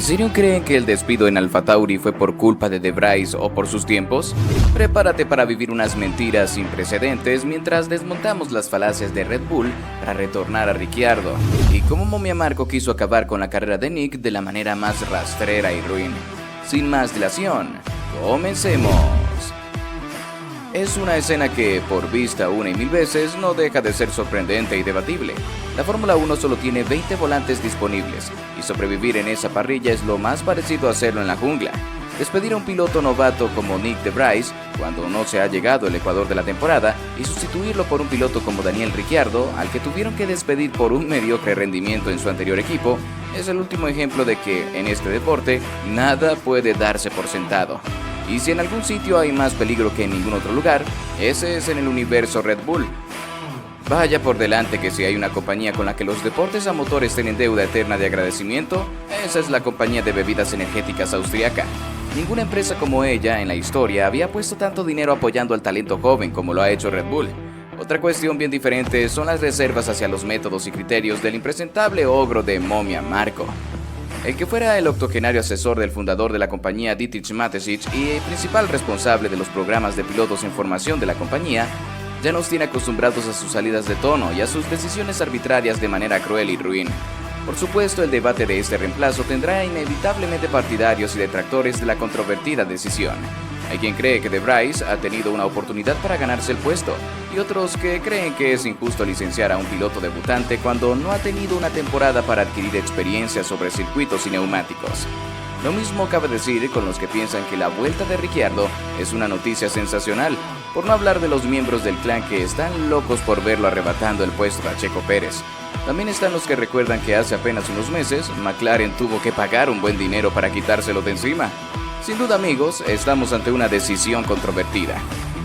serio creen que el despido en AlphaTauri fue por culpa de De Vries o por sus tiempos? Prepárate para vivir unas mentiras sin precedentes mientras desmontamos las falacias de Red Bull para retornar a Ricciardo y cómo Momia Marco quiso acabar con la carrera de Nick de la manera más rastrera y ruin. Sin más dilación, comencemos. Es una escena que, por vista una y mil veces, no deja de ser sorprendente y debatible. La Fórmula 1 solo tiene 20 volantes disponibles, y sobrevivir en esa parrilla es lo más parecido a hacerlo en la jungla. Despedir a un piloto novato como Nick De Vries, cuando no se ha llegado el ecuador de la temporada, y sustituirlo por un piloto como Daniel Ricciardo, al que tuvieron que despedir por un mediocre rendimiento en su anterior equipo, es el último ejemplo de que, en este deporte, nada puede darse por sentado. Y si en algún sitio hay más peligro que en ningún otro lugar, ese es en el universo Red Bull. Vaya por delante que si hay una compañía con la que los deportes a motor estén en deuda eterna de agradecimiento, esa es la compañía de bebidas energéticas austriaca. Ninguna empresa como ella en la historia había puesto tanto dinero apoyando al talento joven como lo ha hecho Red Bull. Otra cuestión bien diferente son las reservas hacia los métodos y criterios del impresentable ogro de Momia Marco. El que fuera el octogenario asesor del fundador de la compañía Dietrich Mateschitz y el principal responsable de los programas de pilotos en formación de la compañía, ya nos tiene acostumbrados a sus salidas de tono y a sus decisiones arbitrarias de manera cruel y ruin. Por supuesto, el debate de este reemplazo tendrá inevitablemente partidarios y detractores de la controvertida decisión. Hay quien cree que De Vries ha tenido una oportunidad para ganarse el puesto, y otros que creen que es injusto licenciar a un piloto debutante cuando no ha tenido una temporada para adquirir experiencia sobre circuitos y neumáticos. Lo mismo cabe decir con los que piensan que la vuelta de Ricciardo es una noticia sensacional, por no hablar de los miembros del clan que están locos por verlo arrebatando el puesto a Checo Pérez. También están los que recuerdan que hace apenas unos meses McLaren tuvo que pagar un buen dinero para quitárselo de encima. Sin duda, amigos, estamos ante una decisión controvertida.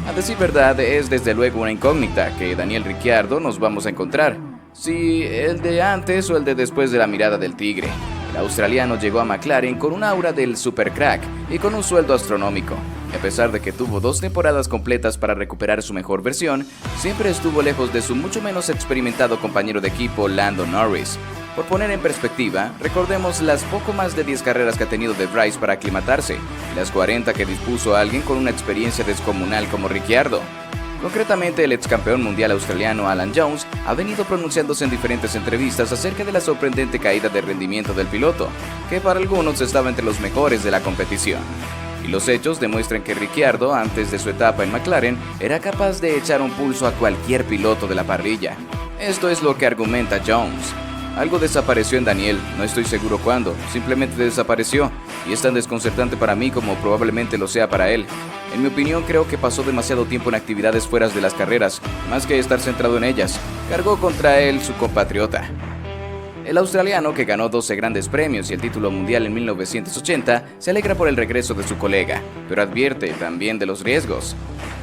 A decir verdad, es desde luego una incógnita que Daniel Ricciardo nos vamos a encontrar. Si el de antes o el de después de la mirada del tigre. El australiano llegó a McLaren con un aura del supercrack y con un sueldo astronómico. A pesar de que tuvo 2 temporadas completas para recuperar su mejor versión, siempre estuvo lejos de su mucho menos experimentado compañero de equipo Lando Norris. Por poner en perspectiva, recordemos las poco más de 10 carreras que ha tenido De Vries para aclimatarse y las 40 que dispuso a alguien con una experiencia descomunal como Ricciardo. Concretamente, el ex campeón mundial australiano Alan Jones ha venido pronunciándose en diferentes entrevistas acerca de la sorprendente caída de rendimiento del piloto, que para algunos estaba entre los mejores de la competición. Y los hechos demuestran que Ricciardo, antes de su etapa en McLaren, era capaz de echar un pulso a cualquier piloto de la parrilla. Esto es lo que argumenta Jones. Algo desapareció en Daniel, no estoy seguro cuándo, simplemente desapareció, y es tan desconcertante para mí como probablemente lo sea para él. En mi opinión, creo que pasó demasiado tiempo en actividades fuera de las carreras, más que estar centrado en ellas. Cargó contra él su compatriota. El australiano, que ganó 12 grandes premios y el título mundial en 1980, se alegra por el regreso de su colega, pero advierte también de los riesgos.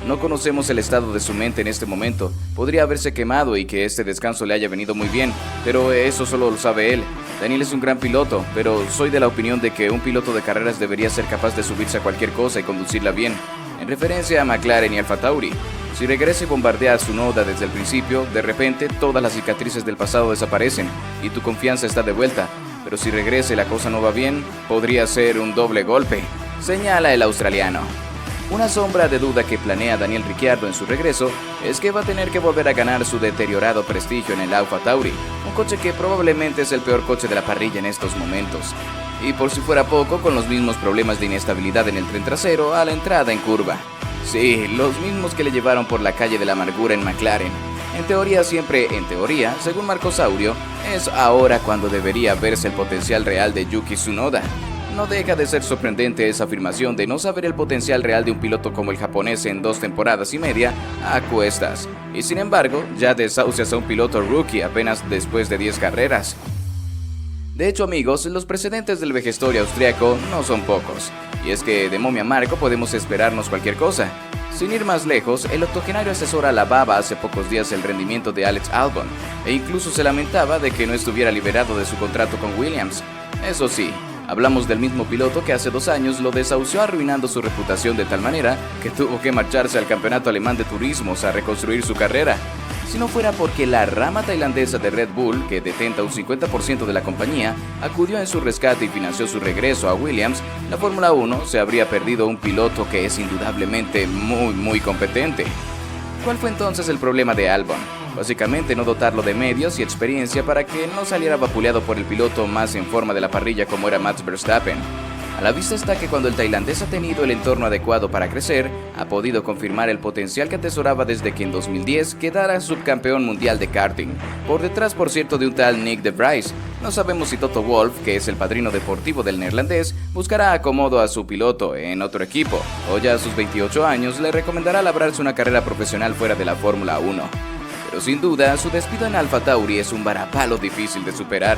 No conocemos el estado de su mente en este momento. Podría haberse quemado y que este descanso le haya venido muy bien, pero eso solo lo sabe él. Daniel es un gran piloto, pero soy de la opinión de que un piloto de carreras debería ser capaz de subirse a cualquier cosa y conducirla bien, en referencia a McLaren y AlphaTauri. Si regresa y bombardea a Tsunoda desde el principio, de repente todas las cicatrices del pasado desaparecen y tu confianza está de vuelta. Pero si regresa y la cosa no va bien, podría ser un doble golpe, señala el australiano. Una sombra de duda que planea Daniel Ricciardo en su regreso es que va a tener que volver a ganar su deteriorado prestigio en el AlphaTauri, un coche que probablemente es el peor coche de la parrilla en estos momentos. Y por si fuera poco, con los mismos problemas de inestabilidad en el tren trasero a la entrada en curva. Sí, los mismos que le llevaron por la calle de la amargura en McLaren. En teoría, siempre en teoría, según Marco Saurio, es ahora cuando debería verse el potencial real de Yuki Tsunoda. No deja de ser sorprendente esa afirmación de no saber el potencial real de un piloto como el japonés en 2 temporadas y media a cuestas. Y sin embargo, ya desahucias a un piloto rookie apenas después de 10 carreras. De hecho, amigos, los precedentes del vejestorio austriaco no son pocos. Y es que de Momia Marco podemos esperarnos cualquier cosa. Sin ir más lejos, el octogenario asesor alababa hace pocos días el rendimiento de Alex Albon, e incluso se lamentaba de que no estuviera liberado de su contrato con Williams. Eso sí, hablamos del mismo piloto que hace 2 años lo desahució arruinando su reputación de tal manera que tuvo que marcharse al campeonato alemán de turismos a reconstruir su carrera. si no fuera porque la rama tailandesa de Red Bull, que detenta un 50% de la compañía, acudió en su rescate y financió su regreso a Williams, la Fórmula 1 se habría perdido un piloto que es indudablemente muy competente. ¿Cuál fue entonces el problema de Albon? Básicamente no dotarlo de medios y experiencia para que no saliera vapuleado por el piloto más en forma de la parrilla como era Max Verstappen. A la vista está que cuando el tailandés ha tenido el entorno adecuado para crecer, ha podido confirmar el potencial que atesoraba desde que en 2010 quedara subcampeón mundial de karting, por detrás por cierto de un tal Nick de Vries. No sabemos si Toto Wolff, que es el padrino deportivo del neerlandés, buscará acomodo a su piloto en otro equipo, o ya a sus 28 años le recomendará labrarse una carrera profesional fuera de la Fórmula 1. Pero sin duda, su despido en AlphaTauri es un varapalo difícil de superar.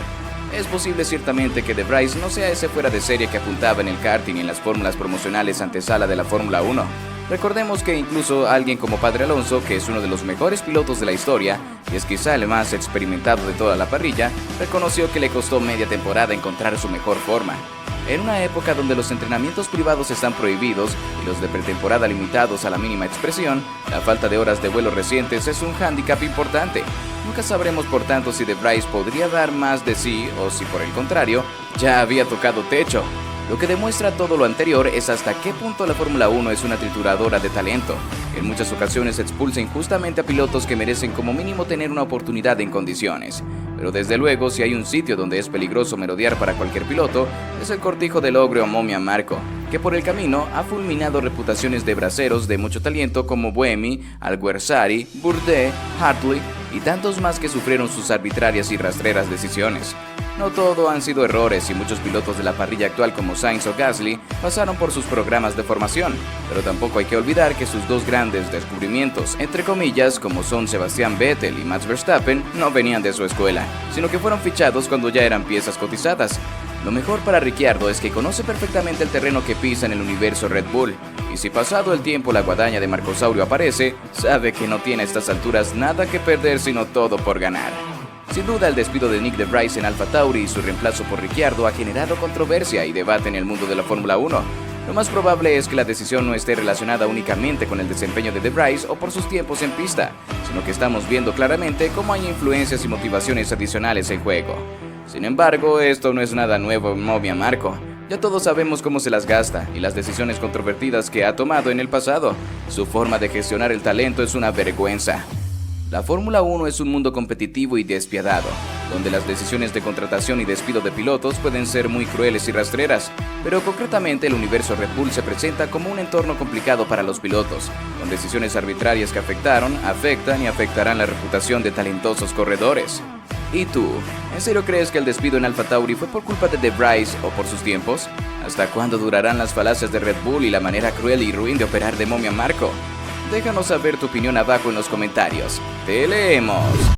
Es posible ciertamente que De Vries no sea ese fuera de serie que apuntaba en el karting y en las fórmulas promocionales antesala de la Fórmula 1. Recordemos que incluso alguien como Padre Alonso, que es uno de los mejores pilotos de la historia, y es quizá el más experimentado de toda la parrilla, reconoció que le costó media temporada encontrar su mejor forma. En una época donde los entrenamientos privados están prohibidos y los de pretemporada limitados a la mínima expresión, la falta de horas de vuelo recientes es un hándicap importante. Nunca sabremos por tanto si De Vries podría dar más de sí o si por el contrario, ya había tocado techo. Lo que demuestra todo lo anterior es hasta qué punto la Fórmula 1 es una trituradora de talento. En muchas ocasiones expulsa injustamente a pilotos que merecen como mínimo tener una oportunidad en condiciones. Pero desde luego, si hay un sitio donde es peligroso merodear para cualquier piloto, es el cortijo del ogro Momia Marco, que por el camino ha fulminado reputaciones de braceros de mucho talento como Buemi, Alguersuari, Bourdais, Hartley y tantos más que sufrieron sus arbitrarias y rastreras decisiones. No todo han sido errores y muchos pilotos de la parrilla actual como Sainz o Gasly pasaron por sus programas de formación, pero tampoco hay que olvidar que sus dos grandes descubrimientos, entre comillas, como son Sebastian Vettel y Max Verstappen, no venían de su escuela, sino que fueron fichados cuando ya eran piezas cotizadas. Lo mejor para Ricciardo es que conoce perfectamente el terreno que pisa en el universo Red Bull, y si pasado el tiempo la guadaña de Marcosaurio aparece, sabe que no tiene a estas alturas nada que perder sino todo por ganar. Sin duda, el despido de Nick de Vries en AlphaTauri y su reemplazo por Ricciardo ha generado controversia y debate en el mundo de la Fórmula 1. Lo más probable es que la decisión no esté relacionada únicamente con el desempeño de Vries o por sus tiempos en pista, sino que estamos viendo claramente cómo hay influencias y motivaciones adicionales en juego. Sin embargo, esto no es nada nuevo en Momia Marco. Ya todos sabemos cómo se las gasta y las decisiones controvertidas que ha tomado en el pasado. Su forma de gestionar el talento es una vergüenza. La Fórmula 1 es un mundo competitivo y despiadado, donde las decisiones de contratación y despido de pilotos pueden ser muy crueles y rastreras, pero concretamente el universo Red Bull se presenta como un entorno complicado para los pilotos, con decisiones arbitrarias que afectan y afectarán la reputación de talentosos corredores. ¿Y tú? ¿En serio crees que el despido en AlphaTauri fue por culpa de De Vries o por sus tiempos? ¿Hasta cuándo durarán las falacias de Red Bull y la manera cruel y ruin de operar de Momia Marco? Déjanos saber tu opinión abajo en los comentarios. ¡Te leemos!